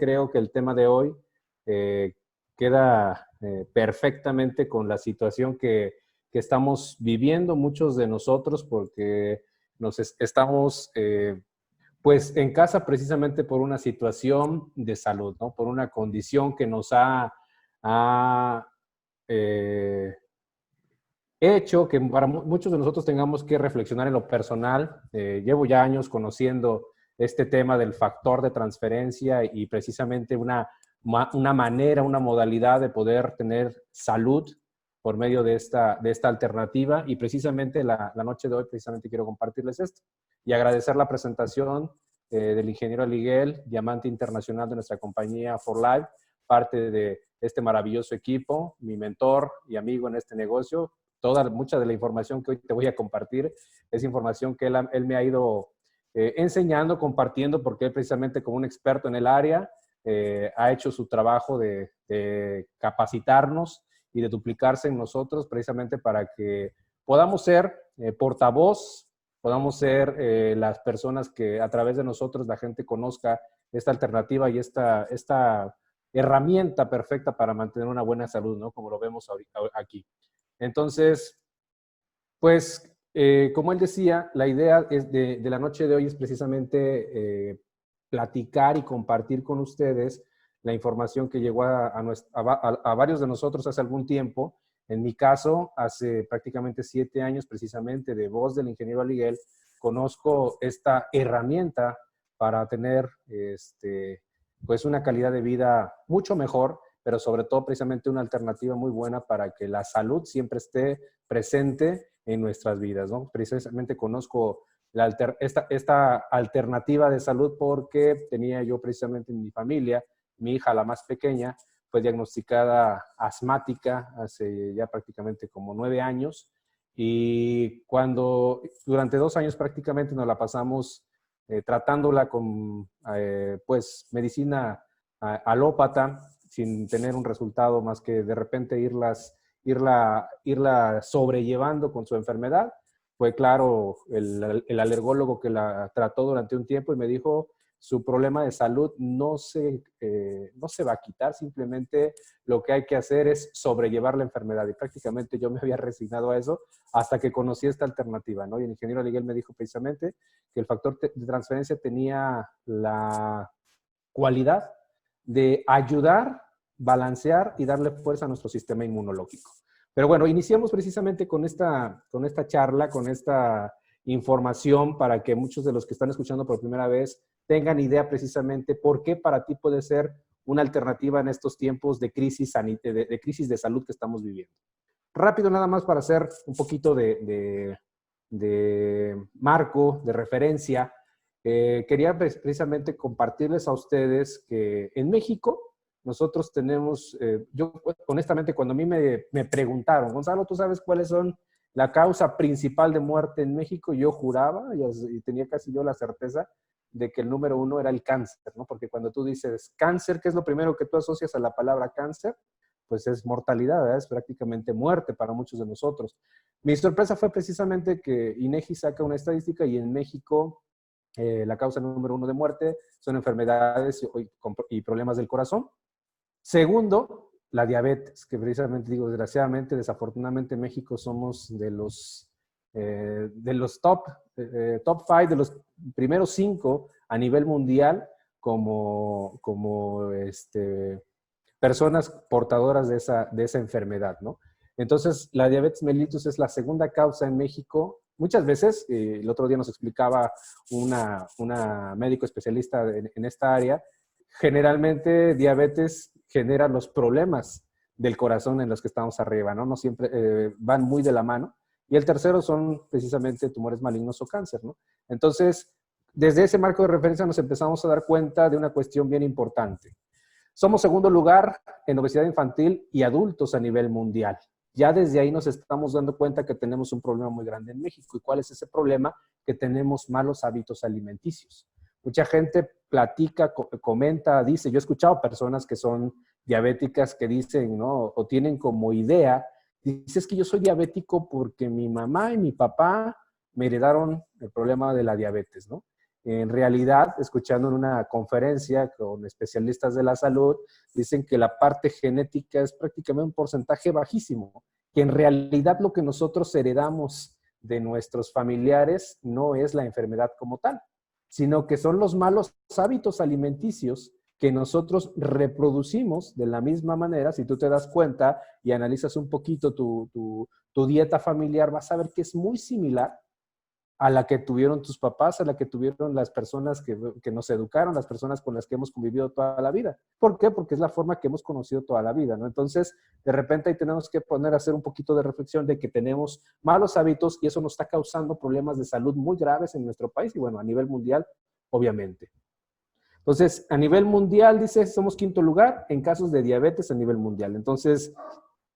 creo que el tema de hoy queda perfectamente con la situación que estamos viviendo muchos de nosotros, porque estamos pues en casa precisamente por una situación de salud, ¿no? Por una condición que nos ha hecho que para muchos de nosotros tengamos que reflexionar en lo personal. Llevo ya años conociendo este tema del factor de transferencia y precisamente una manera, una modalidad de poder tener salud por medio de esta alternativa, y precisamente la noche de hoy precisamente quiero compartirles esto y agradecer la presentación del ingeniero Aliguel, diamante internacional de nuestra compañía For Life, parte de este maravilloso equipo, mi mentor y amigo en este negocio. Mucha de la información que hoy te voy a compartir es información que él me ha ido enseñando, compartiendo, porque él precisamente como un experto en el área ha hecho su trabajo de capacitarnos y de duplicarse en nosotros precisamente para que podamos ser portavoz, podamos ser las personas que a través de nosotros la gente conozca esta alternativa y esta herramienta perfecta para mantener una buena salud, ¿no? Como lo vemos ahorita, aquí. Entonces, pues, como él decía, la idea de la noche de hoy es precisamente platicar y compartir con ustedes la información que llegó a varios de nosotros hace algún tiempo. En mi caso, hace prácticamente 7 años, precisamente, de voz del ingeniero Aliguel, conozco esta herramienta para tener pues una calidad de vida mucho mejor, pero sobre todo precisamente una alternativa muy buena para que la salud siempre esté presente en nuestras vidas, ¿no? Precisamente conozco esta alternativa de salud porque tenía yo precisamente en mi familia, mi hija, la más pequeña, fue diagnosticada asmática hace ya prácticamente como 9 años, y durante 2 años prácticamente nos la pasamos tratándola con pues medicina alópata, sin tener un resultado más que de repente irla sobrellevando con su enfermedad. Fue claro el alergólogo que la trató durante un tiempo y me dijo, su problema de salud no se va a quitar, simplemente lo que hay que hacer es sobrellevar la enfermedad. Y prácticamente yo me había resignado a eso hasta que conocí esta alternativa, ¿no? Y el ingeniero Aliguel me dijo precisamente que el factor de transferencia tenía la cualidad de ayudar, balancear y darle fuerza a nuestro sistema inmunológico. Pero bueno, iniciamos precisamente con esta charla, con esta información para que muchos de los que están escuchando por primera vez tengan idea precisamente por qué para ti puede ser una alternativa en estos tiempos de crisis de salud que estamos viviendo. Rápido, nada más para hacer un poquito de marco, de referencia. Quería precisamente compartirles a ustedes que en México nosotros tenemos, yo honestamente cuando a mí me preguntaron, Gonzalo, ¿tú sabes cuáles son la causa principal de muerte en México? Yo juraba y tenía casi yo la certeza de que el número 1 era el cáncer, ¿no? Porque cuando tú dices cáncer, ¿qué es lo primero que tú asocias a la palabra cáncer? Pues es mortalidad, ¿verdad? Es prácticamente muerte para muchos de nosotros. Mi sorpresa fue precisamente que INEGI saca una estadística y en México la causa número 1 de muerte son enfermedades y problemas del corazón. Segundo, la diabetes, que precisamente digo, desgraciadamente, desafortunadamente en México somos de los top 5, de los primeros 5 a nivel mundial como personas portadoras de esa enfermedad, ¿no? Entonces, la diabetes mellitus es la segunda causa en México. Muchas veces, el otro día nos explicaba una médico especialista en esta área, generalmente diabetes genera los problemas del corazón en los que estamos arriba, ¿no? No siempre van muy de la mano. Y el tercero son precisamente tumores malignos o cáncer, ¿no? Entonces, desde ese marco de referencia nos empezamos a dar cuenta de una cuestión bien importante. Somos segundo lugar en obesidad infantil y adultos a nivel mundial. Ya desde ahí nos estamos dando cuenta que tenemos un problema muy grande en México. ¿Y cuál es ese problema? Que tenemos malos hábitos alimenticios. Mucha gente platica, comenta, dice, yo he escuchado personas que son diabéticas que dicen, ¿no? O tienen como idea, dice, es que yo soy diabético porque mi mamá y mi papá me heredaron el problema de la diabetes, ¿no? En realidad, escuchando en una conferencia con especialistas de la salud, dicen que la parte genética es prácticamente un porcentaje bajísimo, que en realidad lo que nosotros heredamos de nuestros familiares no es la enfermedad como tal, sino que son los malos hábitos alimenticios que nosotros reproducimos de la misma manera. Si tú te das cuenta y analizas un poquito tu dieta familiar, vas a ver que es muy similar a la que tuvieron tus papás, a la que tuvieron las personas que nos educaron, las personas con las que hemos convivido toda la vida. ¿Por qué? Porque es la forma que hemos conocido toda la vida, ¿no? Entonces, de repente ahí tenemos que poner a hacer un poquito de reflexión de que tenemos malos hábitos y eso nos está causando problemas de salud muy graves en nuestro país y, bueno, a nivel mundial, obviamente. Entonces, a nivel mundial, dice, somos quinto lugar en casos de diabetes a nivel mundial. Entonces,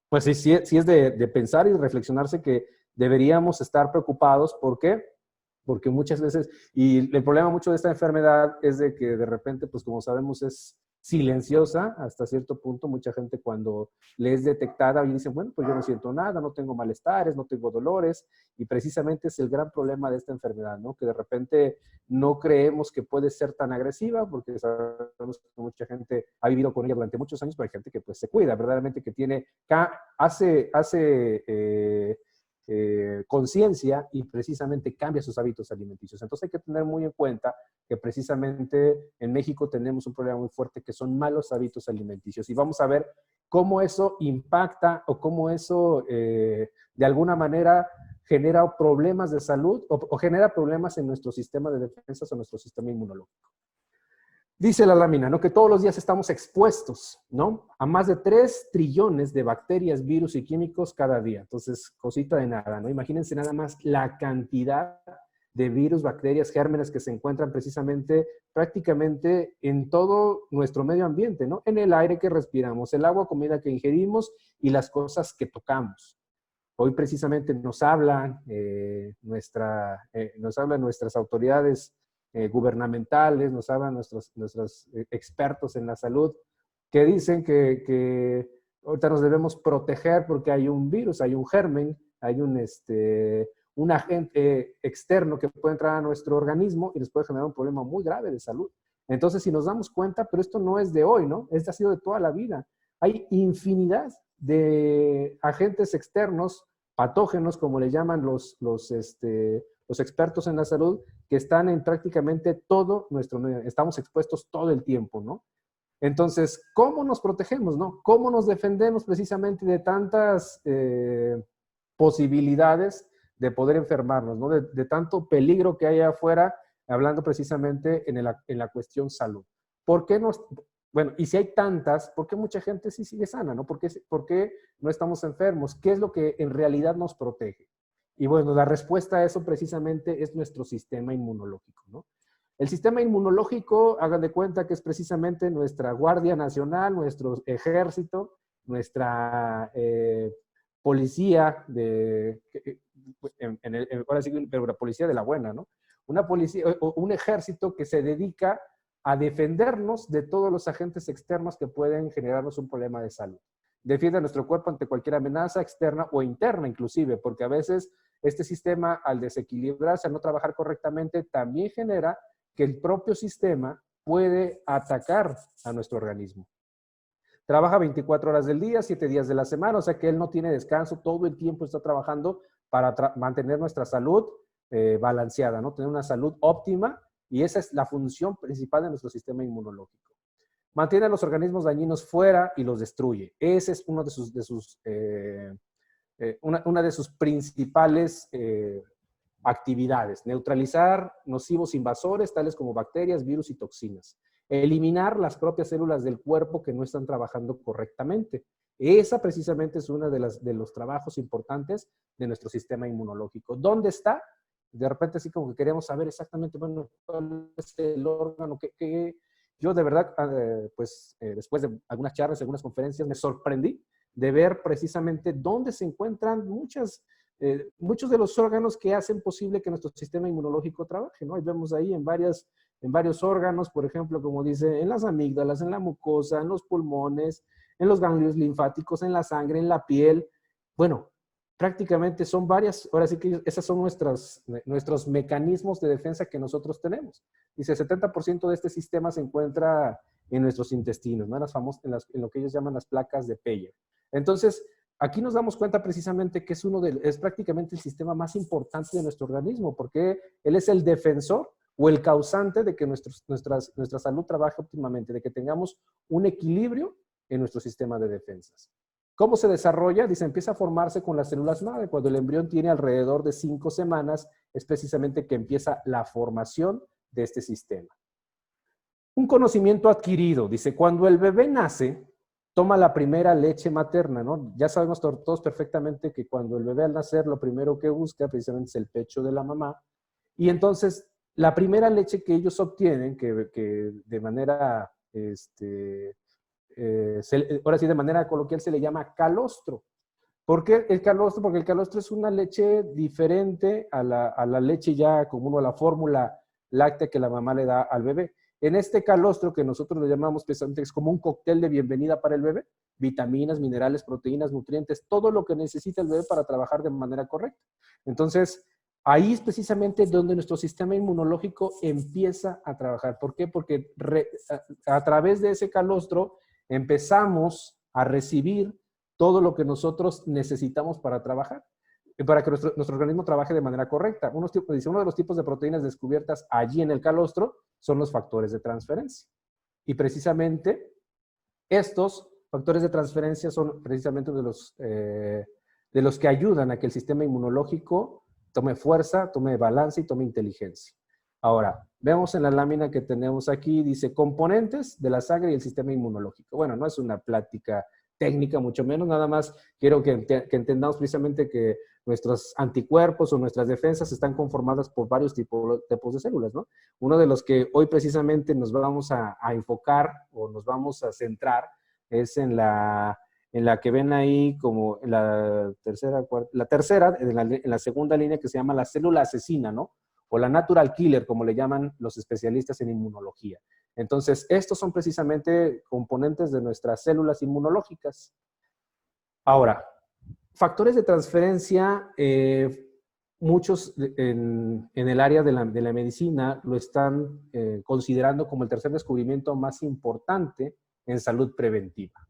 pues sí es de pensar y reflexionarse que deberíamos estar preocupados. ¿Por qué? Porque muchas veces, y el problema mucho de esta enfermedad es de que de repente, pues como sabemos, es silenciosa hasta cierto punto. Mucha gente cuando le es detectada y dice, bueno, pues yo no siento nada, no tengo malestares, no tengo dolores, y precisamente es el gran problema de esta enfermedad, ¿no? Que de repente no creemos que puede ser tan agresiva, porque sabemos que mucha gente ha vivido con ella durante muchos años, pero hay gente que pues se cuida, verdaderamente que tiene, hace conciencia y precisamente cambia sus hábitos alimenticios. Entonces hay que tener muy en cuenta que precisamente en México tenemos un problema muy fuerte que son malos hábitos alimenticios. Y vamos a ver cómo eso impacta o cómo eso de alguna manera genera problemas de salud o genera problemas en nuestro sistema de defensas o nuestro sistema inmunológico. Dice la lámina, ¿no? Que todos los días estamos expuestos, ¿no? A más de 3 trillones de bacterias, virus y químicos cada día. Entonces, cosita de nada, ¿no? Imagínense nada más la cantidad de virus, bacterias, gérmenes que se encuentran precisamente prácticamente en todo nuestro medio ambiente, ¿no? En el aire que respiramos, el agua, comida que ingerimos y las cosas que tocamos. Hoy precisamente nos hablan nuestras autoridades gubernamentales, nos hablan nuestros expertos en la salud, que dicen que ahorita nos debemos proteger porque hay un virus, hay un germen, hay un agente externo que puede entrar a nuestro organismo y nos puede generar un problema muy grave de salud. Entonces, si nos damos cuenta, pero esto no es de hoy, ¿no? Esto ha sido de toda la vida. Hay infinidad de agentes externos, patógenos, como le llaman los expertos en la salud, que están en prácticamente todo nuestro medio. Estamos expuestos todo el tiempo, ¿no? Entonces, ¿cómo nos protegemos, no? ¿Cómo nos defendemos precisamente de tantas posibilidades de poder enfermarnos, ¿no? De tanto peligro que hay afuera, hablando precisamente en la cuestión salud. ¿Por qué nos, bueno, y si hay tantas, ¿por qué mucha gente sí sigue sana, no? ¿Por qué no estamos enfermos? ¿Qué es lo que en realidad nos protege? Y bueno, la respuesta a eso precisamente es nuestro sistema inmunológico, ¿no? El sistema inmunológico, hagan de cuenta que es precisamente nuestra Guardia Nacional, nuestro ejército, nuestra policía ahora sí, pero la policía de la buena, ¿no? Una policía o un ejército que se dedica a defendernos de todos los agentes externos que pueden generarnos un problema de salud. Defiende a nuestro cuerpo ante cualquier amenaza externa o interna inclusive, porque a veces este sistema, al desequilibrarse, al no trabajar correctamente, también genera que el propio sistema puede atacar a nuestro organismo. Trabaja 24 horas del día, 7 días de la semana, o sea que él no tiene descanso, todo el tiempo está trabajando para mantener nuestra salud balanceada, ¿no? Tener una salud óptima, y esa es la función principal de nuestro sistema inmunológico. Mantiene a los organismos dañinos fuera y los destruye. Ese es uno una de sus principales actividades. Neutralizar nocivos invasores, tales como bacterias, virus y toxinas. Eliminar las propias células del cuerpo que no están trabajando correctamente. Esa precisamente es uno de los trabajos importantes de nuestro sistema inmunológico. ¿Dónde está? De repente así como que queremos saber exactamente, bueno, cuál es el órgano, yo de verdad, después de algunas charlas, algunas conferencias, me sorprendí de ver precisamente dónde se encuentran muchos de los órganos que hacen posible que nuestro sistema inmunológico trabaje, ¿no? Y vemos ahí en varios órganos, por ejemplo, como dice, en las amígdalas, en la mucosa, en los pulmones, en los ganglios linfáticos, en la sangre, en la piel. Bueno, prácticamente son varias, ahora sí que esas son nuestros mecanismos de defensa que nosotros tenemos. Dice, el 70% de este sistema se encuentra en nuestros intestinos, ¿no? En lo que ellos llaman las placas de Peyer. Entonces, aquí nos damos cuenta precisamente que es prácticamente el sistema más importante de nuestro organismo, porque él es el defensor o el causante de que nuestra salud trabaje óptimamente, de que tengamos un equilibrio en nuestro sistema de defensas. ¿Cómo se desarrolla? Dice, empieza a formarse con las células madre. Cuando el embrión tiene alrededor de 5 semanas, es precisamente que empieza la formación de este sistema. Un conocimiento adquirido. Dice, cuando el bebé nace, toma la primera leche materna, ¿no? Ya sabemos todos perfectamente que cuando el bebé al nacer, lo primero que busca precisamente es el pecho de la mamá. Y entonces, la primera leche que ellos obtienen, que de manera ahora sí, de manera coloquial se le llama calostro. ¿Por qué el calostro? Porque el calostro es una leche diferente a la leche ya común o a la fórmula láctea que la mamá le da al bebé. En este calostro, que nosotros le llamamos precisamente, es como un cóctel de bienvenida para el bebé, vitaminas, minerales, proteínas, nutrientes, todo lo que necesita el bebé para trabajar de manera correcta. Entonces, ahí es precisamente donde nuestro sistema inmunológico empieza a trabajar. ¿Por qué? Porque a través de ese calostro empezamos a recibir todo lo que nosotros necesitamos para trabajar, para que nuestro organismo trabaje de manera correcta. Uno de los tipos de proteínas descubiertas allí en el calostro son los factores de transferencia. Y precisamente estos factores de transferencia son precisamente de los que ayudan a que el sistema inmunológico tome fuerza, tome balance y tome inteligencia. Ahora, vemos en la lámina que tenemos aquí, dice componentes de la sangre y el sistema inmunológico. Bueno, no es una plática técnica, mucho menos, nada más quiero que entendamos precisamente que nuestros anticuerpos o nuestras defensas están conformadas por varios tipos de células, ¿no? Uno de los que hoy precisamente nos vamos a enfocar o nos vamos a centrar es en la que ven ahí como en la tercera, en la segunda línea que se llama la célula asesina, ¿no? O la natural killer, como le llaman los especialistas en inmunología. Entonces, estos son precisamente componentes de nuestras células inmunológicas. Ahora, factores de transferencia, muchos en el área de la medicina lo están considerando como el tercer descubrimiento más importante en salud preventiva.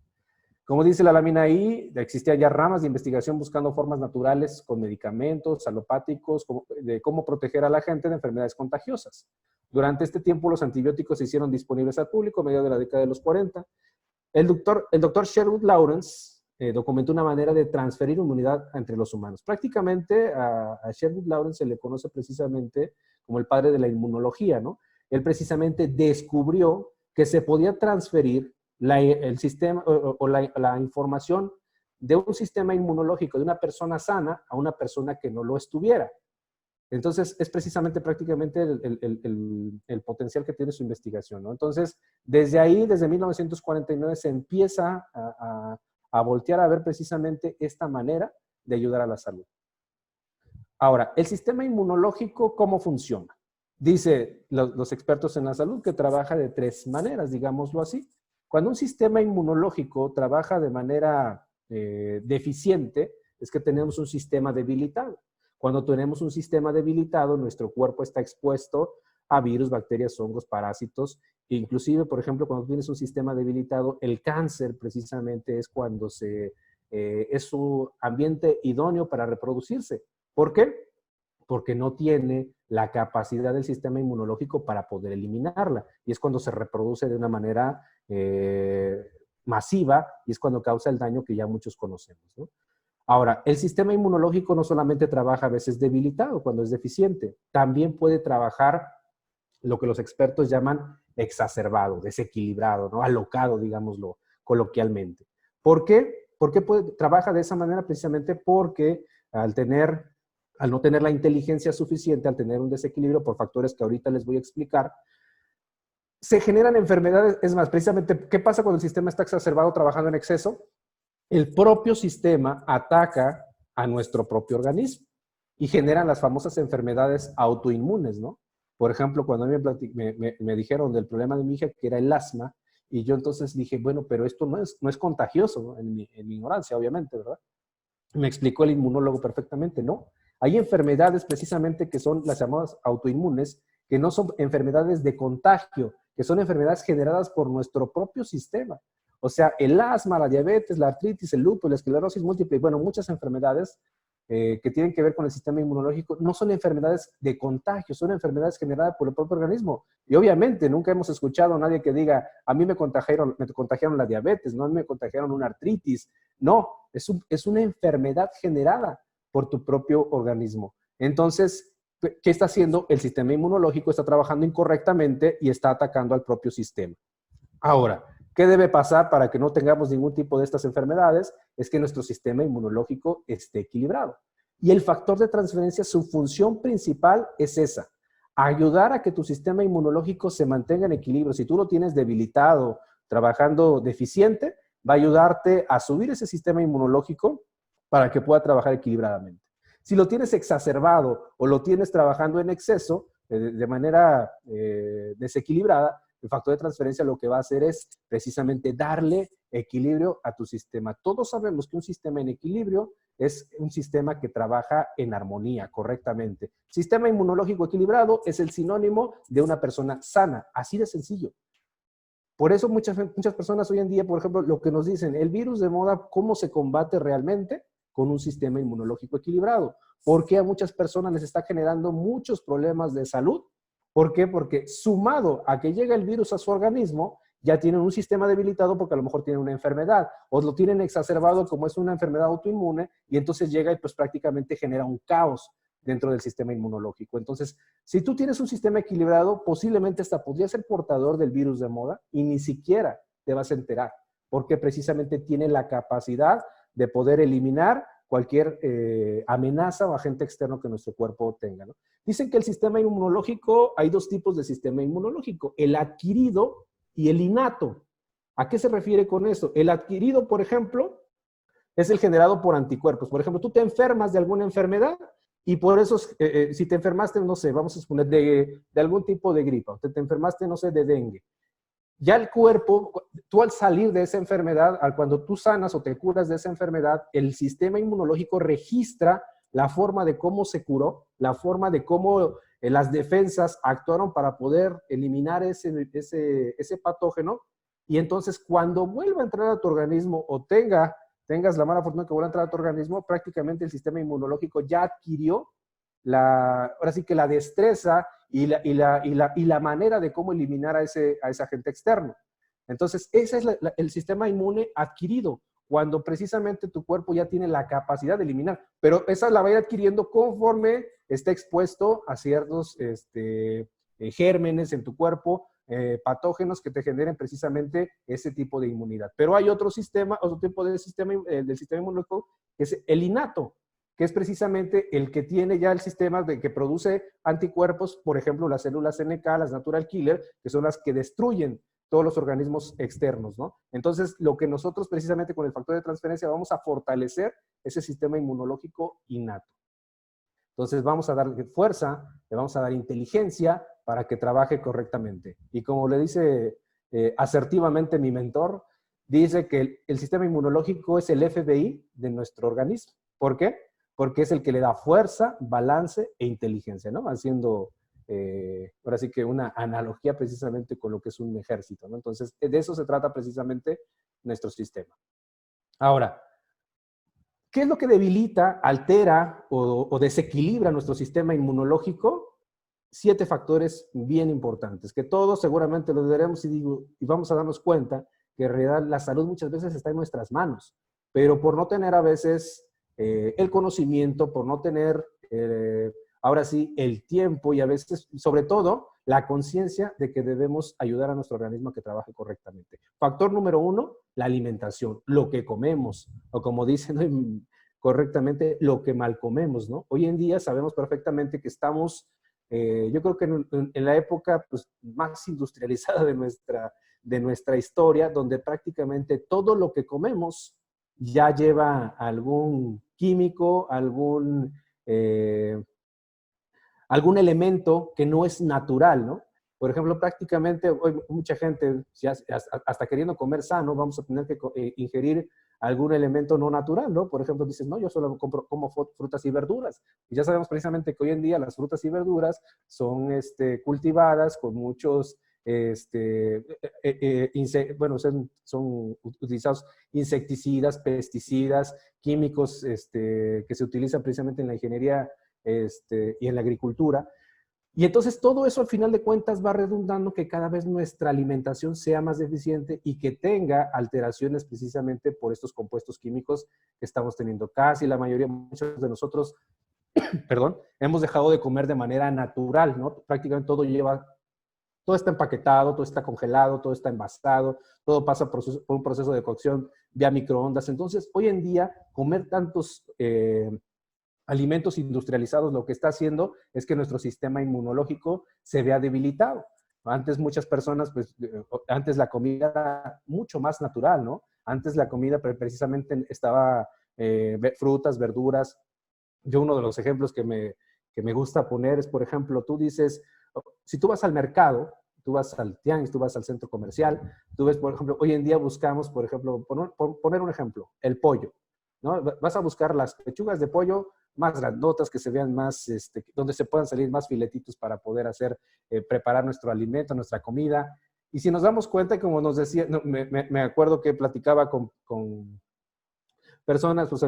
Como dice la lámina ahí, existían ya ramas de investigación buscando formas naturales con medicamentos alopáticos de cómo proteger a la gente de enfermedades contagiosas. Durante este tiempo, los antibióticos se hicieron disponibles al público a mediados de la década de los 40. El doctor Sherwood Lawrence documentó una manera de transferir inmunidad entre los humanos. Prácticamente a Sherwood Lawrence se le conoce precisamente como el padre de la inmunología, ¿no? Él precisamente descubrió que se podía transferir el sistema o la información de un sistema inmunológico de una persona sana a una persona que no lo estuviera. Entonces, es precisamente prácticamente el potencial que tiene su investigación, ¿no? Entonces, desde ahí, desde 1949, se empieza a voltear a ver precisamente esta manera de ayudar a la salud. Ahora, el sistema inmunológico, ¿cómo funciona? Dice los expertos en la salud que trabaja de 3 maneras, digámoslo así. Cuando un sistema inmunológico trabaja de manera deficiente, es que tenemos un sistema debilitado. Cuando tenemos un sistema debilitado, nuestro cuerpo está expuesto a virus, bacterias, hongos, parásitos. Inclusive, por ejemplo, cuando tienes un sistema debilitado, el cáncer precisamente es cuando es su ambiente idóneo para reproducirse. ¿Por qué? Porque no tiene la capacidad del sistema inmunológico para poder eliminarla. Y es cuando se reproduce de una manera masiva y es cuando causa el daño que ya muchos conocemos, ¿no? Ahora, el sistema inmunológico no solamente trabaja a veces debilitado cuando es deficiente, también puede trabajar lo que los expertos llaman exacerbado, desequilibrado, ¿no? Alocado, digámoslo coloquialmente. ¿Por qué? ¿Por qué trabaja de esa manera? Precisamente porque al no tener la inteligencia suficiente, al tener un desequilibrio por factores que ahorita les voy a explicar, se generan enfermedades. Es más, precisamente, ¿qué pasa cuando el sistema está exacerbado trabajando en exceso? El propio sistema ataca a nuestro propio organismo y generan las famosas enfermedades autoinmunes, ¿no? Por ejemplo, cuando a mí me dijeron del problema de mi hija, que era el asma, y yo entonces dije, bueno, pero esto no es contagioso, ¿no? En mi ignorancia, obviamente, ¿verdad? Me explicó el inmunólogo perfectamente, ¿no? Hay enfermedades precisamente que son las llamadas autoinmunes, que no son enfermedades de contagio, que son enfermedades generadas por nuestro propio sistema. O sea, el asma, la diabetes, la artritis, el lupus, la esclerosis múltiple, y bueno, muchas enfermedades que tienen que ver con el sistema inmunológico, no son enfermedades de contagio, son enfermedades generadas por el propio organismo. Y obviamente nunca hemos escuchado a nadie que diga, a mí me contagiaron la diabetes, no, a mí me contagiaron una artritis. No, es una enfermedad generada por tu propio organismo. Entonces, ¿qué está haciendo? El sistema inmunológico está trabajando incorrectamente y está atacando al propio sistema. Ahora, ¿qué debe pasar para que no tengamos ningún tipo de estas enfermedades? Es que nuestro sistema inmunológico esté equilibrado. Y el factor de transferencia, su función principal es esa, ayudar a que tu sistema inmunológico se mantenga en equilibrio. Si tú lo tienes debilitado, trabajando deficiente, va a ayudarte a subir ese sistema inmunológico para que pueda trabajar equilibradamente. Si lo tienes exacerbado o lo tienes trabajando en exceso, de manera desequilibrada, el factor de transferencia lo que va a hacer es precisamente darle equilibrio a tu sistema. Todos sabemos que un sistema en equilibrio es un sistema que trabaja en armonía correctamente. Sistema inmunológico equilibrado es el sinónimo de una persona sana, así de sencillo. Por eso muchas personas hoy en día, por ejemplo, lo que nos dicen, el virus de moda, ¿cómo se combate realmente? Con un sistema inmunológico equilibrado. ¿Por qué a muchas personas les está generando muchos problemas de salud? ¿Por qué? Porque sumado a que llega el virus a su organismo, ya tienen un sistema debilitado porque a lo mejor tienen una enfermedad, o lo tienen exacerbado como es una enfermedad autoinmune, y entonces llega y pues prácticamente genera un caos dentro del sistema inmunológico. Entonces, si tú tienes un sistema equilibrado, posiblemente hasta podría ser portador del virus de moda y ni siquiera te vas a enterar, porque precisamente tiene la capacidad de poder eliminar cualquier amenaza o agente externo que nuestro cuerpo tenga, ¿no? Dicen que el sistema inmunológico, hay dos tipos de sistema inmunológico, el adquirido y el innato. ¿A qué se refiere con eso? El adquirido, por ejemplo, es el generado por anticuerpos. Por ejemplo, tú te enfermas de alguna enfermedad y por eso, si te enfermaste, no sé, vamos a suponer, de algún tipo de gripa, o te enfermaste, no sé, de dengue. Ya el cuerpo, tú al salir de esa enfermedad, cuando tú sanas o te curas de esa enfermedad, el sistema inmunológico registra la forma de cómo se curó, la forma de cómo las defensas actuaron para poder eliminar ese patógeno, y entonces cuando vuelva a entrar a tu organismo o tengas la mala fortuna que vuelva a entrar a tu organismo, prácticamente el sistema inmunológico ya adquirió ahora sí que la destreza y la manera de cómo eliminar a ese agente externo. Entonces, ese es el sistema inmune adquirido, cuando precisamente tu cuerpo ya tiene la capacidad de eliminar, pero esa la va a ir adquiriendo conforme esté expuesto a ciertos gérmenes en tu cuerpo, patógenos que te generen precisamente ese tipo de inmunidad. Pero hay otro tipo de sistema del sistema inmunológico, que es el innato, que es precisamente el que tiene ya el sistema que produce anticuerpos, por ejemplo, las células NK, las natural killer, que son las que destruyen todos los organismos externos, ¿no? Entonces, lo que nosotros precisamente con el factor de transferencia vamos a fortalecer ese sistema inmunológico innato. Entonces, vamos a darle fuerza, le vamos a dar inteligencia para que trabaje correctamente. Y como le dice asertivamente mi mentor, dice que el sistema inmunológico es el FBI de nuestro organismo. ¿Por qué? Porque es el que le da fuerza, balance e inteligencia, ¿no? Haciendo, ahora sí que una analogía precisamente con lo que es un ejército, ¿no? Entonces, de eso se trata precisamente nuestro sistema. Ahora, ¿qué es lo que debilita, altera o desequilibra nuestro sistema inmunológico? 7 factores bien importantes, que todos seguramente los veremos y vamos a darnos cuenta que en realidad la salud muchas veces está en nuestras manos, pero por no tener a veces el conocimiento, por no tener, ahora sí, el tiempo y a veces, sobre todo, la conciencia de que debemos ayudar a nuestro organismo a que trabaje correctamente. Factor número 1, la alimentación, lo que comemos, o como dicen correctamente, lo que mal comemos, ¿no? Hoy en día sabemos perfectamente que estamos, yo creo que en la época pues, más industrializada de nuestra historia, donde prácticamente todo lo que comemos ya lleva algún químico, algún elemento que no es natural, ¿no? Por ejemplo, prácticamente hoy mucha gente, hasta queriendo comer sano, vamos a tener que ingerir algún elemento no natural, ¿no? Por ejemplo, dices, no, yo solo como frutas y verduras. Y ya sabemos precisamente que hoy en día las frutas y verduras son cultivadas con muchos, bueno, son utilizados insecticidas, pesticidas, químicos que se utilizan precisamente en la ingeniería y en la agricultura. Y entonces todo eso al final de cuentas va redundando que cada vez nuestra alimentación sea más deficiente y que tenga alteraciones precisamente por estos compuestos químicos que estamos teniendo. Casi la mayoría, muchos de nosotros, perdón, hemos dejado de comer de manera natural, ¿no? Prácticamente todo está empaquetado, todo está congelado, todo está envasado, todo pasa por un proceso de cocción vía microondas. Entonces, hoy en día, comer tantos alimentos industrializados lo que está haciendo es que nuestro sistema inmunológico se vea debilitado. Antes muchas personas, pues, antes la comida era mucho más natural, ¿no? Antes la comida precisamente estaba frutas, verduras. Yo uno de los ejemplos que me gusta poner es, por ejemplo, tú dices, si tú vas al mercado, tú vas al tianguis, tú vas al centro comercial, tú ves, por ejemplo, hoy en día buscamos, por ejemplo, poner un ejemplo, el pollo, ¿no? Vas a buscar las pechugas de pollo más grandotas, que se vean más, donde se puedan salir más filetitos para poder preparar nuestro alimento, nuestra comida. Y si nos damos cuenta, como nos decía, no, me acuerdo que platicaba con personas, pues,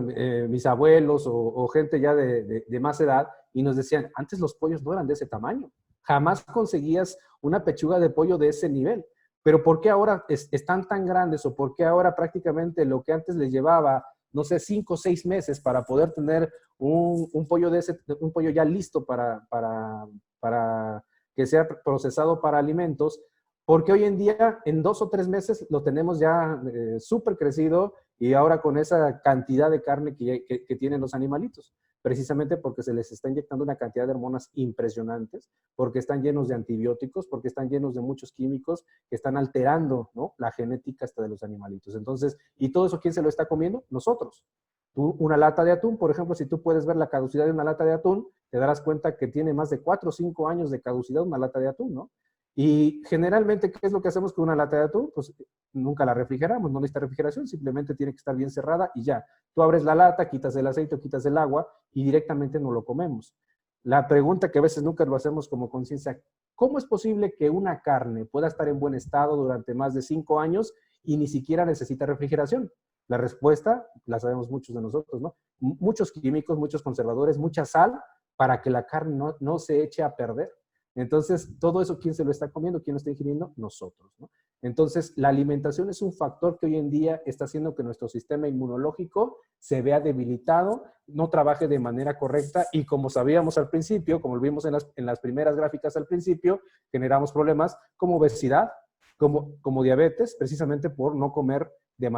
mis abuelos o gente ya de más edad, y nos decían, antes los pollos no eran de ese tamaño. Jamás conseguías una pechuga de pollo de ese nivel. Pero ¿por qué ahora están tan grandes? ¿O por qué ahora prácticamente lo que antes les llevaba, no sé, 5 o 6 meses para poder tener un pollo ya listo para que sea procesado para alimentos? Porque hoy en día, en 2 o 3 meses, lo tenemos ya súper crecido y ahora con esa cantidad de carne que tienen los animalitos, precisamente porque se les está inyectando una cantidad de hormonas impresionantes, porque están llenos de antibióticos, porque están llenos de muchos químicos que están alterando, ¿no?, la genética hasta de los animalitos. Entonces, ¿y todo eso quién se lo está comiendo? Nosotros. Tú, una lata de atún, por ejemplo, si tú puedes ver la caducidad de una lata de atún, te darás cuenta que tiene más de 4 o 5 años de caducidad una lata de atún, ¿no? Y generalmente, ¿qué es lo que hacemos con una lata de atún? Pues nunca la refrigeramos, no necesita refrigeración, simplemente tiene que estar bien cerrada y ya. Tú abres la lata, quitas el aceite, quitas el agua y directamente no lo comemos. La pregunta que a veces nunca lo hacemos como conciencia, ¿cómo es posible que una carne pueda estar en buen estado durante más de 5 años y ni siquiera necesita refrigeración? La respuesta la sabemos muchos de nosotros, ¿no? Muchos químicos, muchos conservadores, mucha sal para que la carne no se eche a perder. Entonces, todo eso, ¿quién se lo está comiendo? ¿Quién lo está ingiriendo? Nosotros, ¿no? Entonces, la alimentación es un factor que hoy en día está haciendo que nuestro sistema inmunológico se vea debilitado, no trabaje de manera correcta y como sabíamos al principio, como lo vimos en las primeras gráficas al principio, generamos problemas como obesidad, como diabetes, precisamente por no comer de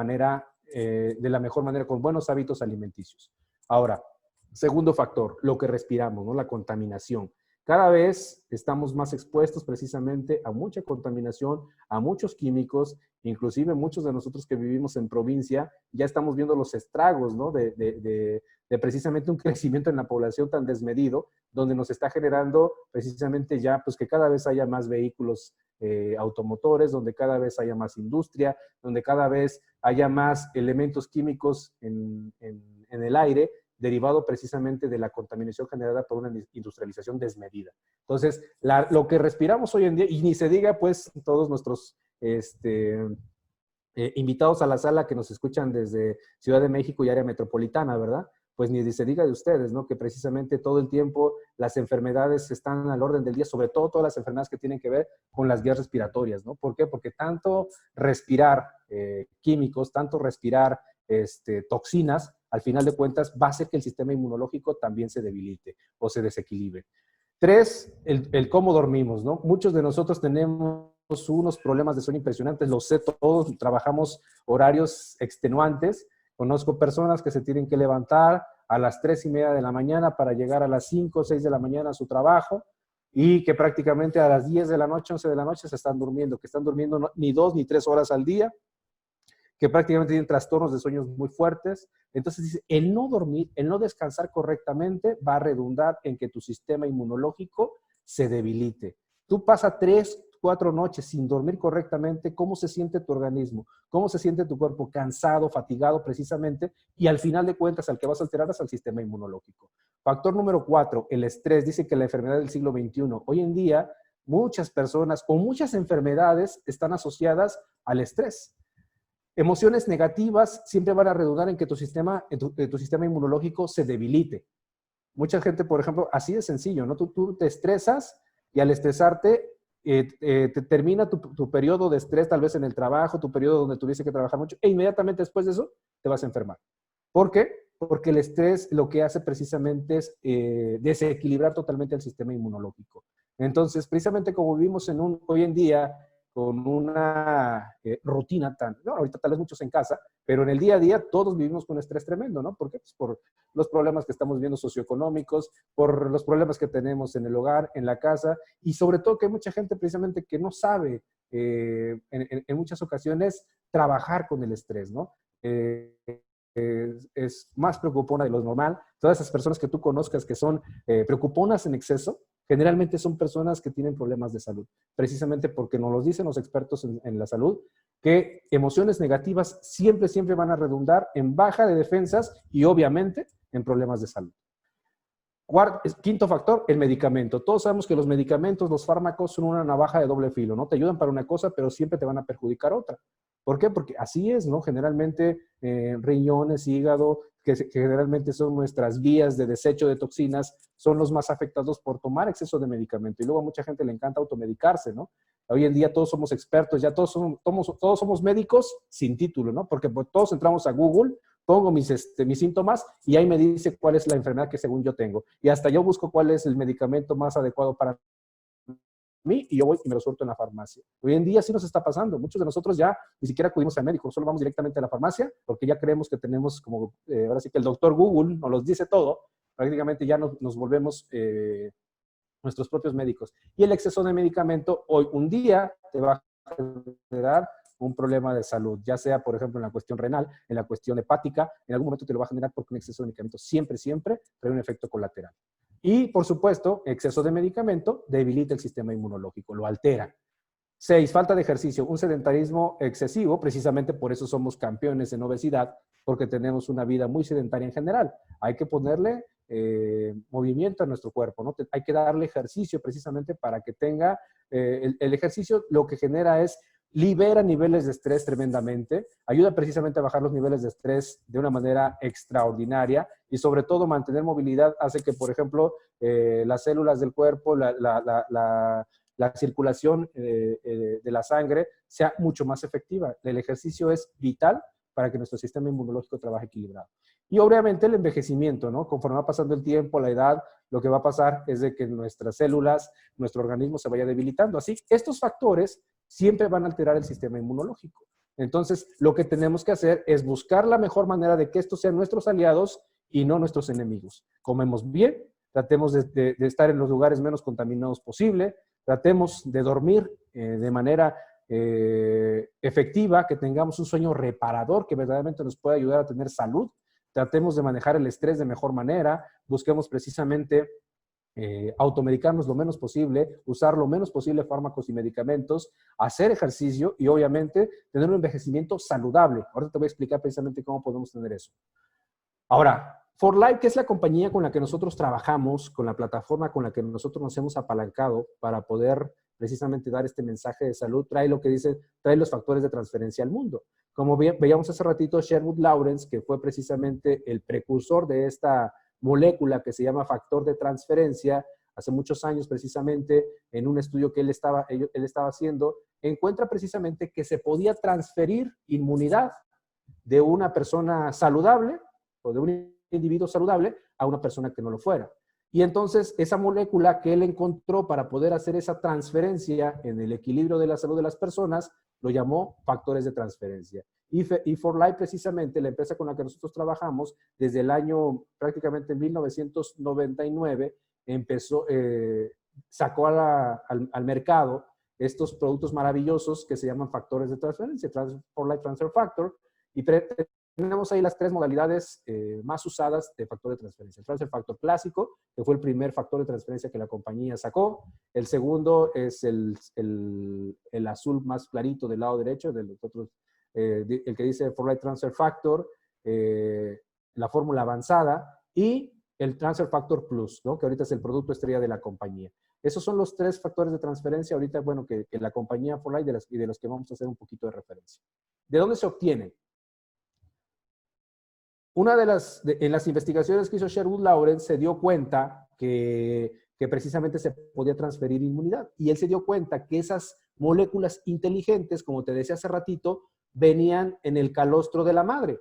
la mejor manera, con buenos hábitos alimenticios. Ahora, segundo factor, lo que respiramos, ¿no? La contaminación. Cada vez estamos más expuestos precisamente a mucha contaminación, a muchos químicos, inclusive muchos de nosotros que vivimos en provincia, ya estamos viendo los estragos, ¿no?, de precisamente un crecimiento en la población tan desmedido, donde nos está generando precisamente ya, pues, que cada vez haya más vehículos automotores, donde cada vez haya más industria, donde cada vez haya más elementos químicos en el aire, derivado precisamente de la contaminación generada por una industrialización desmedida. Entonces, lo que respiramos hoy en día, y ni se diga, pues, todos nuestros invitados a la sala que nos escuchan desde Ciudad de México y área metropolitana, ¿verdad? Pues ni se diga de ustedes, ¿no? Que precisamente todo el tiempo las enfermedades están al orden del día, sobre todo todas las enfermedades que tienen que ver con las vías respiratorias, ¿no? ¿Por qué? Porque tanto respirar químicos, tanto respirar toxinas, al final de cuentas va a hacer que el sistema inmunológico también se debilite o se desequilibre. 3, el cómo dormimos, ¿no? Muchos de nosotros tenemos unos problemas de sueño impresionantes, lo sé, todos trabajamos horarios extenuantes. Conozco personas que se tienen que levantar a las 3:30 de la mañana para llegar a las 5 o 6 de la mañana a su trabajo y que prácticamente a las 10 de la noche, 11 de la noche se están durmiendo, que están durmiendo ni 2 ni 3 horas al día, que prácticamente tienen trastornos de sueños muy fuertes. Entonces dice, el no dormir, el no descansar correctamente va a redundar en que tu sistema inmunológico se debilite. Tú pasas 3, 4 noches sin dormir correctamente, ¿cómo se siente tu organismo? ¿Cómo se siente tu cuerpo? Cansado, fatigado precisamente, y al final de cuentas al que vas a alterar es al sistema inmunológico. Factor número 4, el estrés. Dice que la enfermedad del siglo XXI. Hoy en día, muchas personas o muchas enfermedades están asociadas al estrés. Emociones negativas siempre van a redundar en que tu sistema inmunológico se debilite. Mucha gente, por ejemplo, así de sencillo, ¿no? Tú te estresas y al estresarte te termina tu periodo de estrés, tal vez en el trabajo, tu periodo donde tuviste que trabajar mucho, e inmediatamente después de eso te vas a enfermar. ¿Por qué? Porque el estrés lo que hace precisamente es desequilibrar totalmente el sistema inmunológico. Entonces, precisamente como vivimos hoy en día con una rutina no, ahorita tal vez muchos en casa, pero en el día a día todos vivimos con estrés tremendo, ¿no? ¿Por qué? Pues por los problemas que estamos viendo socioeconómicos, por los problemas que tenemos en el hogar, en la casa, y sobre todo que hay mucha gente precisamente que no sabe en muchas ocasiones trabajar con el estrés, ¿no? Es más preocupona de lo normal. Todas esas personas que tú conozcas que son preocuponas en exceso, generalmente son personas que tienen problemas de salud, precisamente porque nos lo dicen los expertos en la salud, que emociones negativas siempre, siempre van a redundar en baja de defensas y obviamente en problemas de salud. Quinto factor, el medicamento. Todos sabemos que los medicamentos, los fármacos son una navaja de doble filo, ¿no? Te ayudan para una cosa, pero siempre te van a perjudicar otra. ¿Por qué? Porque así es, ¿no? Generalmente riñones, hígado, que generalmente son nuestras vías de desecho de toxinas, son los más afectados por tomar exceso de medicamento. Y luego a mucha gente le encanta automedicarse, ¿no? Hoy en día todos somos expertos, ya todos somos médicos sin título, ¿no? Porque pues, todos entramos a Google, pongo mis síntomas y ahí me dice cuál es la enfermedad que según yo tengo. Y hasta yo busco cuál es el medicamento más adecuado para mí y yo voy y me lo suelto en la farmacia. Hoy en día sí nos está pasando. Muchos de nosotros ya ni siquiera acudimos al médico, solo vamos directamente a la farmacia porque ya creemos que tenemos como, ahora sí que el doctor Google nos los dice todo. Prácticamente ya nos volvemos nuestros propios médicos. Y el exceso de medicamento hoy un día te va a generar un problema de salud, ya sea, por ejemplo, en la cuestión renal, en la cuestión hepática, en algún momento te lo va a generar porque un exceso de medicamento siempre, siempre trae un efecto colateral. Y, por supuesto, exceso de medicamento debilita el sistema inmunológico, lo altera. 6, falta de ejercicio, un sedentarismo excesivo, precisamente por eso somos campeones en obesidad, porque tenemos una vida muy sedentaria en general. Hay que ponerle movimiento a nuestro cuerpo, ¿no? Hay que darle ejercicio precisamente para que tenga, el ejercicio lo que genera es libera niveles de estrés tremendamente, ayuda precisamente a bajar los niveles de estrés de una manera extraordinaria y sobre todo mantener movilidad hace que, por ejemplo, las células del cuerpo, la circulación de la sangre sea mucho más efectiva. El ejercicio es vital para que nuestro sistema inmunológico trabaje equilibrado. Y obviamente el envejecimiento, ¿no? Conforme va pasando el tiempo, la edad, lo que va a pasar es de que nuestras células, nuestro organismo se vaya debilitando. Así, estos factores siempre van a alterar el sistema inmunológico. Entonces, lo que tenemos que hacer es buscar la mejor manera de que estos sean nuestros aliados y no nuestros enemigos. Comemos bien, tratemos de estar en los lugares menos contaminados posible, tratemos de dormir de manera efectiva, que tengamos un sueño reparador que verdaderamente nos pueda ayudar a tener salud, tratemos de manejar el estrés de mejor manera, busquemos precisamente automedicarnos lo menos posible, usar lo menos posible fármacos y medicamentos, hacer ejercicio y obviamente tener un envejecimiento saludable. Ahora te voy a explicar precisamente cómo podemos tener eso. Ahora, For Life, que es la compañía con la que nosotros trabajamos, con la plataforma con la que nosotros nos hemos apalancado para poder precisamente dar este mensaje de salud, trae lo que dice, trae los factores de transferencia al mundo. Como veíamos hace ratito, Sherwood Lawrence, que fue precisamente el precursor de esta molécula que se llama factor de transferencia, hace muchos años precisamente, en un estudio que él estaba haciendo, encuentra precisamente que se podía transferir inmunidad de una persona saludable o de un individuo saludable a una persona que no lo fuera. Y entonces esa molécula que él encontró para poder hacer esa transferencia en el equilibrio de la salud de las personas, lo llamó factores de transferencia. Y For Life, precisamente, la empresa con la que nosotros trabajamos, desde el año prácticamente en 1999, sacó al mercado estos productos maravillosos que se llaman factores de transferencia, For Life Transfer Factor, y tenemos ahí las tres modalidades más usadas de factor de transferencia. El transfer factor clásico, que fue el primer factor de transferencia que la compañía sacó. El segundo es el azul más clarito del lado derecho, de los otros, el que dice For Life Transfer Factor, la fórmula avanzada y el Transfer Factor Plus, ¿no? Que ahorita es el producto estrella de la compañía. Esos son los tres factores de transferencia ahorita, bueno, que la compañía For Life y de los que vamos a hacer un poquito de referencia. ¿De dónde se obtienen? Una en las investigaciones que hizo Sherwood Lawrence se dio cuenta que precisamente se podía transferir inmunidad. Y él se dio cuenta que esas moléculas inteligentes, como te decía hace ratito, venían en el calostro de la madre.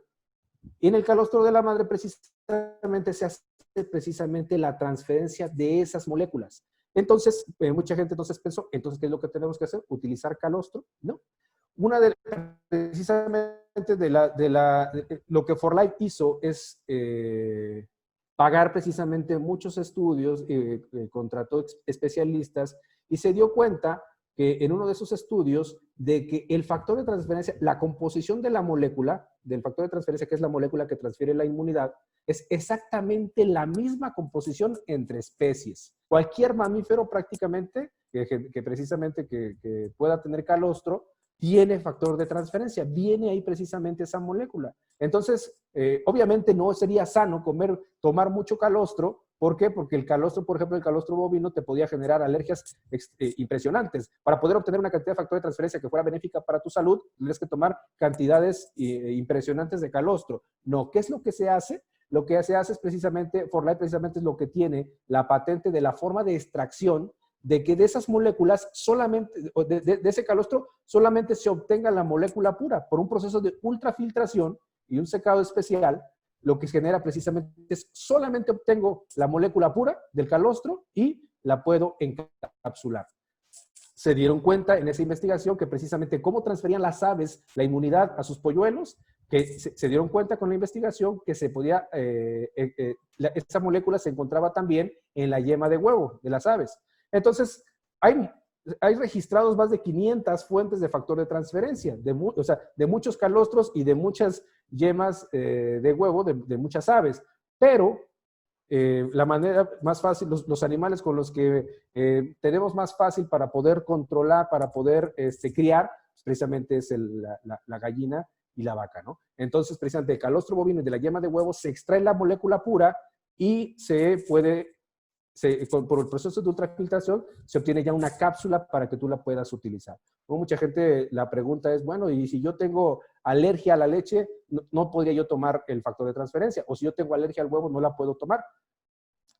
Y en el calostro de la madre precisamente se hace precisamente la transferencia de esas moléculas. Entonces, mucha gente entonces pensó, entonces, ¿qué es lo que tenemos que hacer? ¿Utilizar calostro? No. Precisamente lo que For Life hizo es pagar precisamente muchos estudios, contrató especialistas y se dio cuenta que en uno de esos estudios de que el factor de transferencia, la composición de la molécula, del factor de transferencia, que es la molécula que transfiere la inmunidad, es exactamente la misma composición entre especies. Cualquier mamífero prácticamente que precisamente que pueda tener calostro, tiene factor de transferencia, viene ahí precisamente esa molécula. Entonces, obviamente no sería sano tomar mucho calostro. ¿Por qué? Porque el calostro, por ejemplo, el calostro bovino te podía generar alergias impresionantes. Para poder obtener una cantidad de factor de transferencia que fuera benéfica para tu salud, tendrías que tomar cantidades impresionantes de calostro. No, ¿qué es lo que se hace? Lo que se hace es precisamente, For Life precisamente es lo que tiene la patente de la forma de extracción de que de esas moléculas solamente, de ese calostro, solamente se obtenga la molécula pura por un proceso de ultrafiltración y un secado especial. Lo que genera precisamente es solamente obtengo la molécula pura del calostro y la puedo encapsular. Se dieron cuenta en esa investigación que precisamente cómo transferían las aves la inmunidad a sus polluelos, que se dieron cuenta con la investigación que se podía, esa molécula se encontraba también en la yema de huevo de las aves. Entonces, hay registrados más de 500 fuentes de factor de transferencia, o sea, de muchos calostros y de muchas yemas de huevo de muchas aves. Pero la manera más fácil, los animales con los que tenemos más fácil para poder controlar, para poder criar, pues precisamente es la gallina y la vaca, ¿no? Entonces, precisamente del calostro bovino y de la yema de huevo se extrae la molécula pura y se puede... por el proceso de ultrafiltración se obtiene ya una cápsula para que tú la puedas utilizar. Como mucha gente, la pregunta es, bueno, y si yo tengo alergia a la leche, no podría yo tomar el factor de transferencia, o si yo tengo alergia al huevo, no la puedo tomar.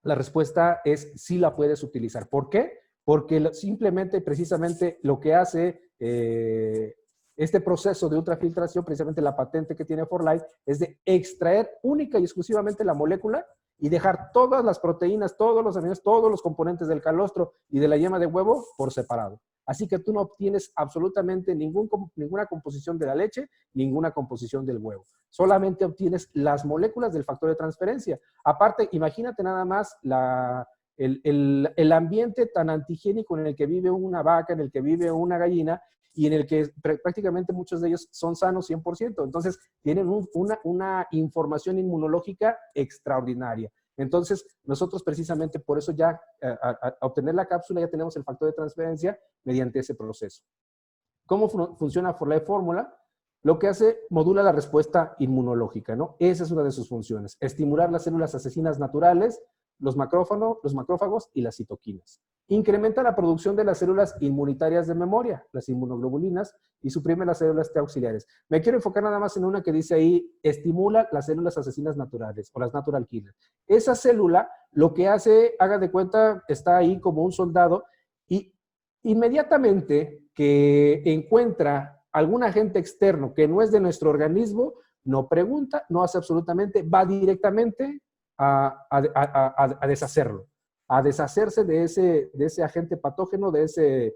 La respuesta es sí la puedes utilizar. ¿Por qué? Porque simplemente, precisamente, lo que hace este proceso de ultrafiltración, precisamente la patente que tiene For Life, es de extraer única y exclusivamente la molécula y dejar todas las proteínas, todos los aminoácidos, todos los componentes del calostro y de la yema de huevo por separado. Así que tú no obtienes absolutamente ninguna composición de la leche, ninguna composición del huevo. Solamente obtienes las moléculas del factor de transferencia. Aparte, imagínate nada más el ambiente tan antigénico en el que vive una vaca, en el que vive una gallina, y en el que prácticamente muchos de ellos son sanos 100%. Entonces, tienen una información inmunológica extraordinaria. Entonces, nosotros precisamente por eso ya, a obtener la cápsula, ya tenemos el factor de transferencia mediante ese proceso. ¿Cómo funciona For Life Fórmula? Lo que hace, modula la respuesta inmunológica, ¿no? Esa es una de sus funciones. Estimular las células asesinas naturales, los macrófagos y las citoquinas. Incrementa la producción de las células inmunitarias de memoria, las inmunoglobulinas, y suprime las células T auxiliares. Me quiero enfocar nada más en una que dice ahí, estimula las células asesinas naturales, o las natural killers. Esa célula, lo que hace, haga de cuenta, está ahí como un soldado, y inmediatamente que encuentra algún agente externo que no es de nuestro organismo, no pregunta, no hace absolutamente, va directamente a deshacerlo, a deshacerse de ese agente patógeno, de ese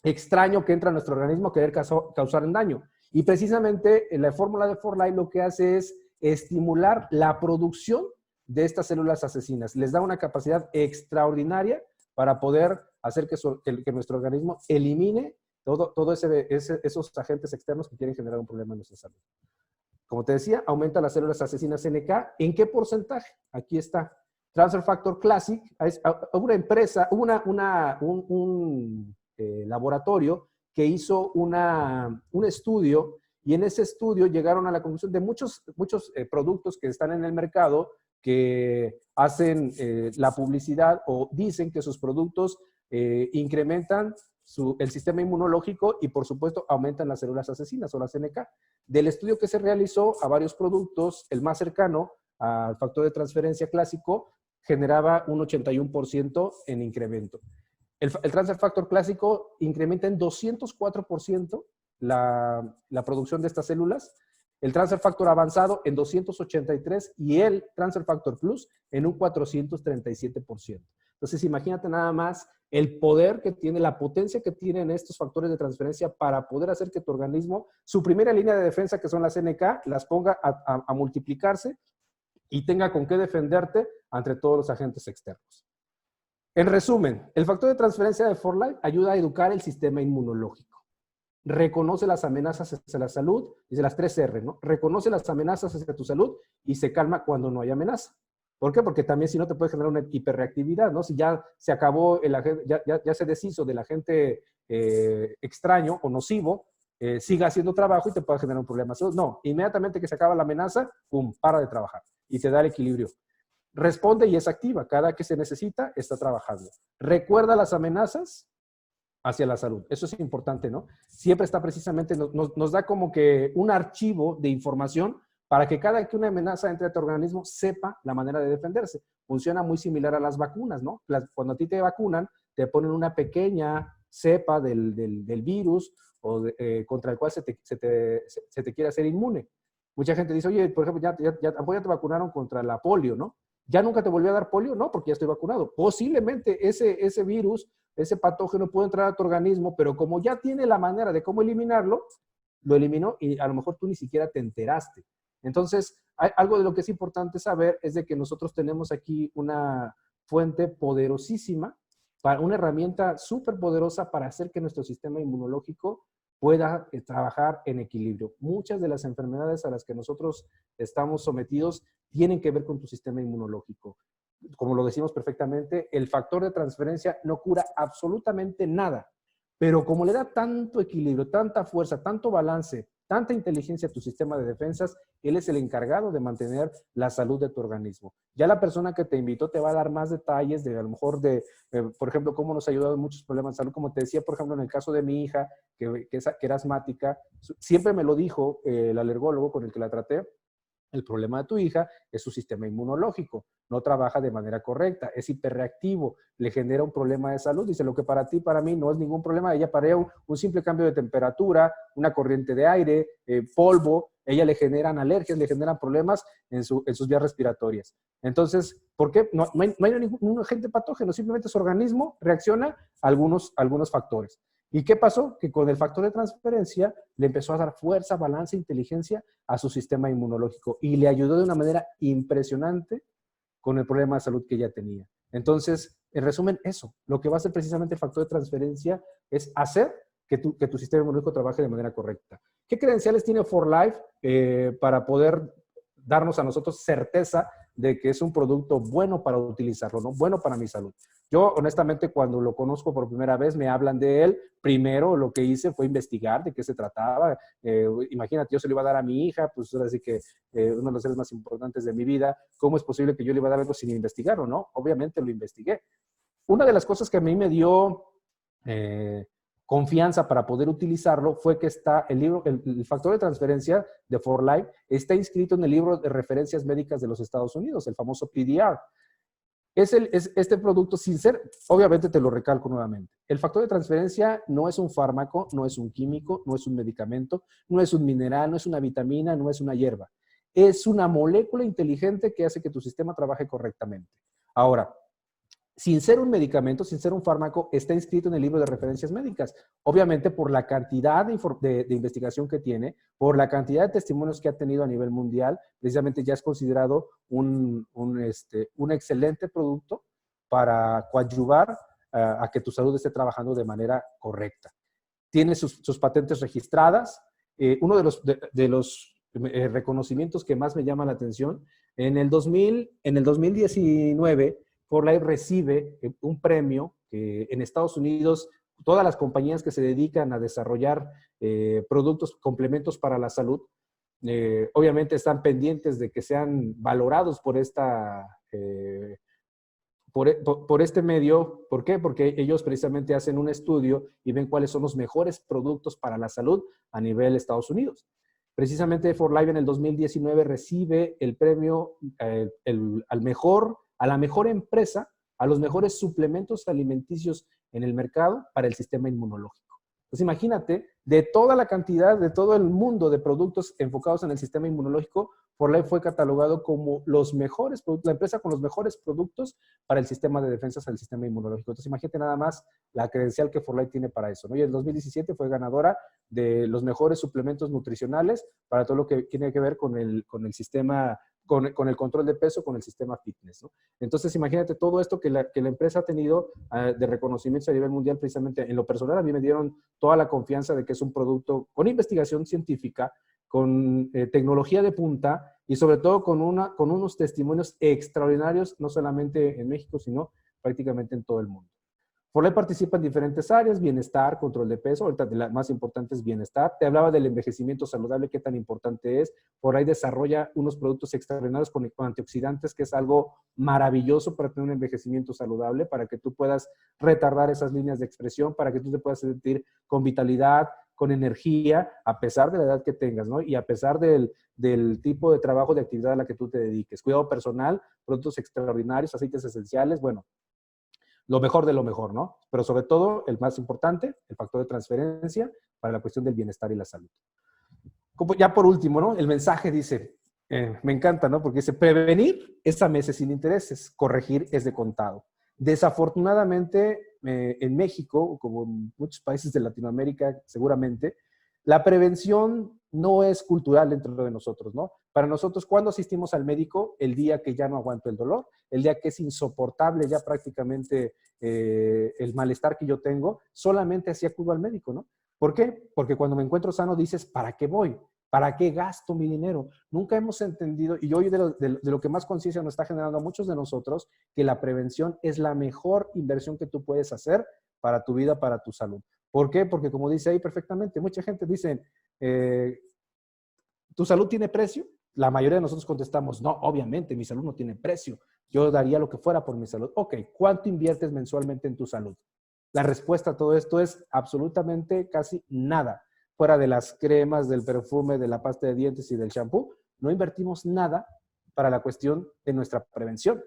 extraño que entra a nuestro organismo a querer causar un daño. Y precisamente la fórmula de For Life lo que hace es estimular la producción de estas células asesinas. Les da una capacidad extraordinaria para poder hacer que nuestro organismo elimine todos esos agentes externos que quieren generar un problema en nuestra salud. Como te decía, aumenta las células asesinas NK. ¿En qué porcentaje? Aquí está. Transfer Factor Classic, una empresa, un laboratorio que hizo un estudio, y en ese estudio llegaron a la conclusión de muchos productos que están en el mercado que hacen la publicidad o dicen que sus productos incrementan el sistema inmunológico y, por supuesto, aumentan las células asesinas o las NK. Del estudio que se realizó a varios productos, el más cercano al factor de transferencia clásico generaba un 81% en incremento. El transfer factor clásico incrementa en 204% la producción de estas células, el transfer factor avanzado en 283% y el transfer factor plus en un 437%. Entonces, imagínate nada más el poder que tiene, la potencia que tienen estos factores de transferencia para poder hacer que tu organismo, su primera línea de defensa, que son las NK, las ponga a multiplicarse y tenga con qué defenderte ante todos los agentes externos. En resumen, el factor de transferencia de 4Life ayuda a educar el sistema inmunológico. Reconoce las amenazas hacia la salud, dice las 3R, ¿no? Reconoce las amenazas hacia tu salud y se calma cuando no hay amenaza. ¿Por qué? Porque también si no te puede generar una hiperreactividad, ¿no? Si ya se acabó, ya se deshizo del agente extraño o nocivo, siga haciendo trabajo y te puede generar un problema. No, inmediatamente que se acaba la amenaza, ¡pum!, para de trabajar y te da el equilibrio. Responde y es activa. Cada que se necesita, está trabajando. Recuerda las amenazas hacia la salud. Eso es importante, ¿no? Siempre está precisamente, nos da como que un archivo de información para que cada que una amenaza entre a tu organismo sepa la manera de defenderse. Funciona muy similar a las vacunas, ¿no? Cuando a ti te vacunan, te ponen una pequeña cepa del virus o contra el cual se te quiere hacer inmune. Mucha gente dice, oye, por ejemplo, ya te vacunaron contra la polio, ¿no? ¿Ya nunca te volvió a dar polio? No, porque ya estoy vacunado. Posiblemente ese virus, ese patógeno puede entrar a tu organismo, pero como ya tiene la manera de cómo eliminarlo, lo eliminó y a lo mejor tú ni siquiera te enteraste. Entonces, algo de lo que es importante saber es de que nosotros tenemos aquí una fuente poderosísima, una herramienta súper poderosa para hacer que nuestro sistema inmunológico pueda trabajar en equilibrio. Muchas de las enfermedades a las que nosotros estamos sometidos tienen que ver con tu sistema inmunológico. Como lo decimos perfectamente, el factor de transferencia no cura absolutamente nada, pero como le da tanto equilibrio, tanta fuerza, tanto balance, tanta inteligencia a tu sistema de defensas, él es el encargado de mantener la salud de tu organismo. Ya la persona que te invitó te va a dar más detalles de a lo mejor por ejemplo, cómo nos ha ayudado en muchos problemas de salud. Como te decía, por ejemplo, en el caso de mi hija, que era asmática, siempre me lo dijo el alergólogo con el que la traté. El problema de tu hija es su sistema inmunológico. No trabaja de manera correcta, es hiperreactivo, le genera un problema de salud. Dice, lo que para ti, para mí, no es ningún problema. Ella para un simple cambio de temperatura, una corriente de aire, polvo, ella le generan alergias, le generan problemas en sus vías respiratorias. Entonces, ¿por qué? No hay ningún agente patógeno, simplemente su organismo reacciona a algunos factores. ¿Y qué pasó? Que con el factor de transferencia le empezó a dar fuerza, balance, inteligencia a su sistema inmunológico y le ayudó de una manera impresionante con el problema de salud que ella tenía. Entonces, en resumen, eso, lo que va a hacer precisamente el factor de transferencia es hacer que tu sistema inmunológico trabaje de manera correcta. ¿Qué credenciales tiene 4Life para poder darnos a nosotros certeza de que es un producto bueno para utilizarlo, ¿no? Bueno para mi salud? Yo, honestamente, cuando lo conozco por primera vez, me hablan de él. Primero, lo que hice fue investigar de qué se trataba. Imagínate, yo se lo iba a dar a mi hija, pues ahora sí que uno de los seres más importantes de mi vida. ¿Cómo es posible que yo le iba a dar algo sin investigarlo, no? Obviamente lo investigué. Una de las cosas que a mí me dio confianza para poder utilizarlo fue que está el factor de transferencia de 4Life está inscrito en el libro de referencias médicas de los Estados Unidos, el famoso PDR. Este producto, sin ser, obviamente te lo recalco nuevamente, el factor de transferencia no es un fármaco, no es un químico, no es un medicamento, no es un mineral, no es una vitamina, no es una hierba. Es una molécula inteligente que hace que tu sistema trabaje correctamente. Ahora, sin ser un medicamento, sin ser un fármaco, está inscrito en el libro de referencias médicas. Obviamente por la cantidad de investigación que tiene, por la cantidad de testimonios que ha tenido a nivel mundial, precisamente ya es considerado un excelente producto para coadyuvar a que tu salud esté trabajando de manera correcta. Tiene sus patentes registradas. Uno de los reconocimientos que más me llaman la atención. En el 2019, 4Life recibe un premio que en Estados Unidos todas las compañías que se dedican a desarrollar productos, complementos para la salud, obviamente están pendientes de que sean valorados por por este medio. ¿Por qué? Porque ellos precisamente hacen un estudio y ven cuáles son los mejores productos para la salud a nivel Estados Unidos. Precisamente 4Life en el 2019 recibe el premio a la mejor empresa, a los mejores suplementos alimenticios en el mercado para el sistema inmunológico. Entonces imagínate, de toda la cantidad, de todo el mundo de productos enfocados en el sistema inmunológico, 4Life fue catalogado como los mejores productos, la empresa con los mejores productos para el sistema de defensas al sistema inmunológico. Entonces imagínate nada más la credencial que 4Life tiene para eso, ¿no? Y en el 2017 fue ganadora de los mejores suplementos nutricionales para todo lo que tiene que ver con el sistema, con el control de peso, con el sistema fitness, ¿no? Entonces, imagínate todo esto que la empresa ha tenido de reconocimientos a nivel mundial. Precisamente en lo personal, a mí me dieron toda la confianza de que es un producto con investigación científica, con tecnología de punta y sobre todo con unos testimonios extraordinarios, no solamente en México, sino prácticamente en todo el mundo. 4Life participa en diferentes áreas: bienestar, control de peso. Ahorita la más importante es bienestar. Te hablaba del envejecimiento saludable, qué tan importante es. 4Life desarrolla unos productos extraordinarios con antioxidantes, que es algo maravilloso para tener un envejecimiento saludable, para que tú puedas retardar esas líneas de expresión, para que tú te puedas sentir con vitalidad, con energía, a pesar de la edad que tengas, ¿no? Y a pesar del tipo de trabajo, de actividad a la que tú te dediques. Cuidado personal, productos extraordinarios, aceites esenciales, bueno, lo mejor de lo mejor, ¿no? Pero sobre todo, el más importante, el factor de transferencia para la cuestión del bienestar y la salud. Como ya por último, ¿no? El mensaje dice, me encanta, ¿no? Porque dice, prevenir es a meses sin intereses, corregir es de contado. Desafortunadamente, en México, como en muchos países de Latinoamérica, seguramente, la prevención no es cultural dentro de nosotros, ¿no? Para nosotros, ¿cuándo asistimos al médico? El día que ya no aguanto el dolor, el día que es insoportable ya prácticamente el malestar que yo tengo, solamente así acudo al médico, ¿no? ¿Por qué? Porque cuando me encuentro sano dices, ¿para qué voy? ¿Para qué gasto mi dinero? Nunca hemos entendido, y hoy de lo que más conciencia nos está generando a muchos de nosotros, que la prevención es la mejor inversión que tú puedes hacer para tu vida, para tu salud. ¿Por qué? Porque como dice ahí perfectamente, mucha gente dice, ¿tu salud tiene precio? La mayoría de nosotros contestamos, no, obviamente, mi salud no tiene precio. Yo daría lo que fuera por mi salud. Ok, ¿cuánto inviertes mensualmente en tu salud? La respuesta a todo esto es absolutamente casi nada. Fuera de las cremas, del perfume, de la pasta de dientes y del shampoo, no invertimos nada para la cuestión de nuestra prevención.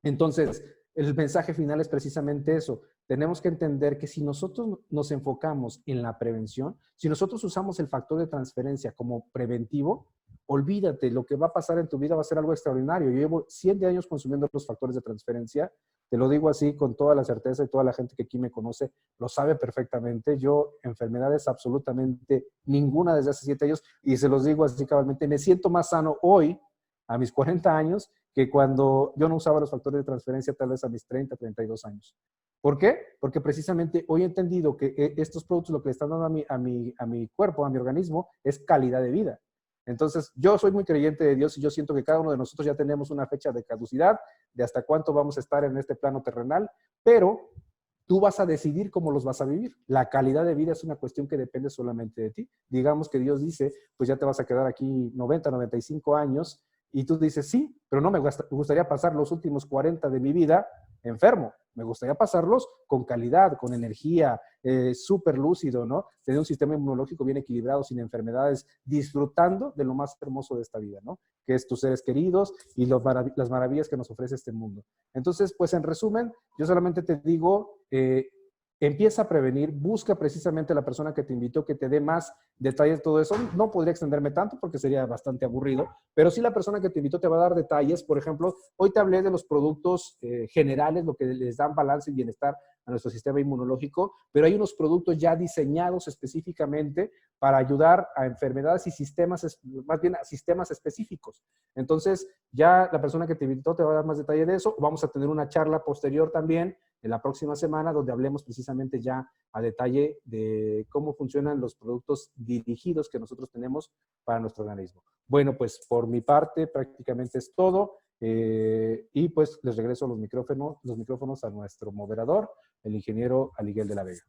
Entonces, el mensaje final es precisamente eso. Tenemos que entender que si nosotros nos enfocamos en la prevención, si nosotros usamos el factor de transferencia como preventivo, olvídate, lo que va a pasar en tu vida va a ser algo extraordinario. Yo llevo 7 años consumiendo los factores de transferencia. Te lo digo así con toda la certeza, y toda la gente que aquí me conoce lo sabe perfectamente. Yo, enfermedades absolutamente ninguna desde hace 7 años, y se los digo así cabalmente, me siento más sano hoy, a mis 40 años, que cuando yo no usaba los factores de transferencia tal vez a mis 30, 32 años. ¿Por qué? Porque precisamente hoy he entendido que estos productos lo que le están dando a mi cuerpo, a mi organismo, es calidad de vida. Entonces, yo soy muy creyente de Dios y yo siento que cada uno de nosotros ya tenemos una fecha de caducidad, de hasta cuánto vamos a estar en este plano terrenal, pero tú vas a decidir cómo los vas a vivir. La calidad de vida es una cuestión que depende solamente de ti. Digamos que Dios dice, pues ya te vas a quedar aquí 90, 95 años, y tú dices, sí, pero no me gustaría pasar los últimos 40 de mi vida enfermo. Me gustaría pasarlos con calidad, con energía, súper lúcido, ¿no? Tener un sistema inmunológico bien equilibrado, sin enfermedades, disfrutando de lo más hermoso de esta vida, ¿no? Que es tus seres queridos y las maravillas que nos ofrece este mundo. Entonces, pues en resumen, yo solamente te digo, empieza a prevenir, busca precisamente la persona que te invitó, que te dé más detalles de todo eso. No podría extenderme tanto porque sería bastante aburrido, pero sí la persona que te invitó te va a dar detalles. Por ejemplo, hoy te hablé de los productos generales, lo que les dan balance y bienestar a nuestro sistema inmunológico, pero hay unos productos ya diseñados específicamente para ayudar a enfermedades y sistemas, más bien a sistemas específicos. Entonces, ya la persona que te invitó te va a dar más detalle de eso. Vamos a tener una charla posterior también en la próxima semana, donde hablemos precisamente ya a detalle de cómo funcionan los productos dirigidos que nosotros tenemos para nuestro organismo. Bueno, pues por mi parte prácticamente es todo. Y pues les regreso los micrófonos a nuestro moderador, el ingeniero Aliguel de la Vega.